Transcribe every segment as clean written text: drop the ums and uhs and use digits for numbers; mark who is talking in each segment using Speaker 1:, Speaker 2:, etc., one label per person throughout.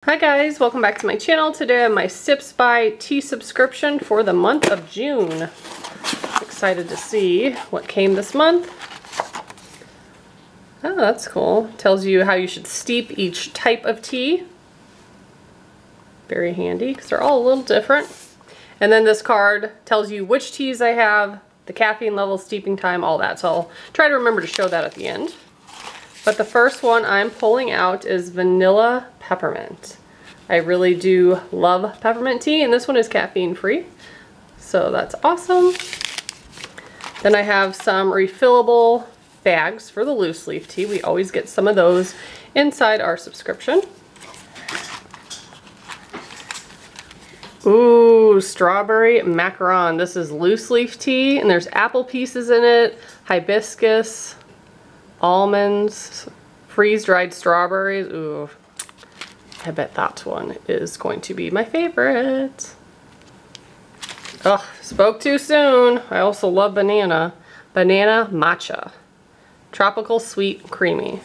Speaker 1: Hi guys, welcome back to my channel. Today I have my Sips by Tea subscription for the month of June. Excited to see what came this month. Oh, that's cool. Tells you how you should steep each type of tea. Very handy because they're all a little different. And then this card tells you which teas I have, the caffeine level, steeping time, all that. So I'll try to remember to show that at the end. But the first one I'm pulling out is Vanilla Peppermint. I really do love peppermint tea, and this one is caffeine free, so that's awesome. Then I have some refillable bags for the loose leaf tea. We always get some of those inside our subscription. Ooh, strawberry macaron. This is loose leaf tea, and there's apple pieces in it, hibiscus, almonds, freeze-dried strawberries. Ooh, I bet that one is going to be my favorite. Oh, spoke too soon. I also love banana. Banana matcha. Tropical sweet creamy.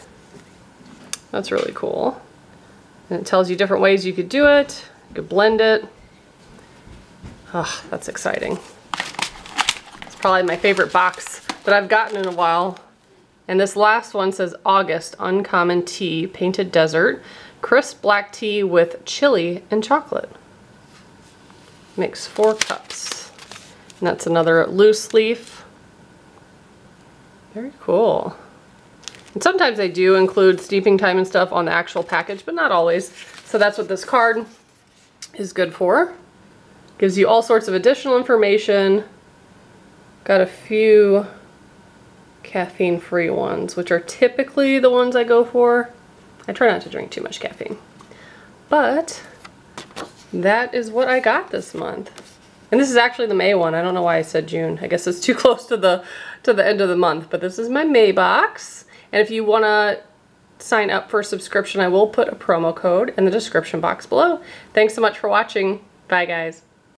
Speaker 1: That's really cool. And it tells you different ways you could do it. You could blend it. Oh, that's exciting. It's probably my favorite box that I've gotten in a while. And this last one says August Uncommon Tea Painted Desert. Crisp black tea with chili and chocolate. Makes 4 cups. And that's another loose leaf. Very cool. And sometimes they do include steeping time and stuff on the actual package, but not always. So that's what this card is good for. Gives you all sorts of additional information. Got a few caffeine-free ones, which are typically the ones I go for. I try not to drink too much caffeine. But that is what I got this month. And this is actually the May one. I don't know why I said June. I guess it's too close to the end of the month, but this is my May box. And if you want to sign up for a subscription, I will put a promo code in the description box below. Thanks so much for watching. Bye guys.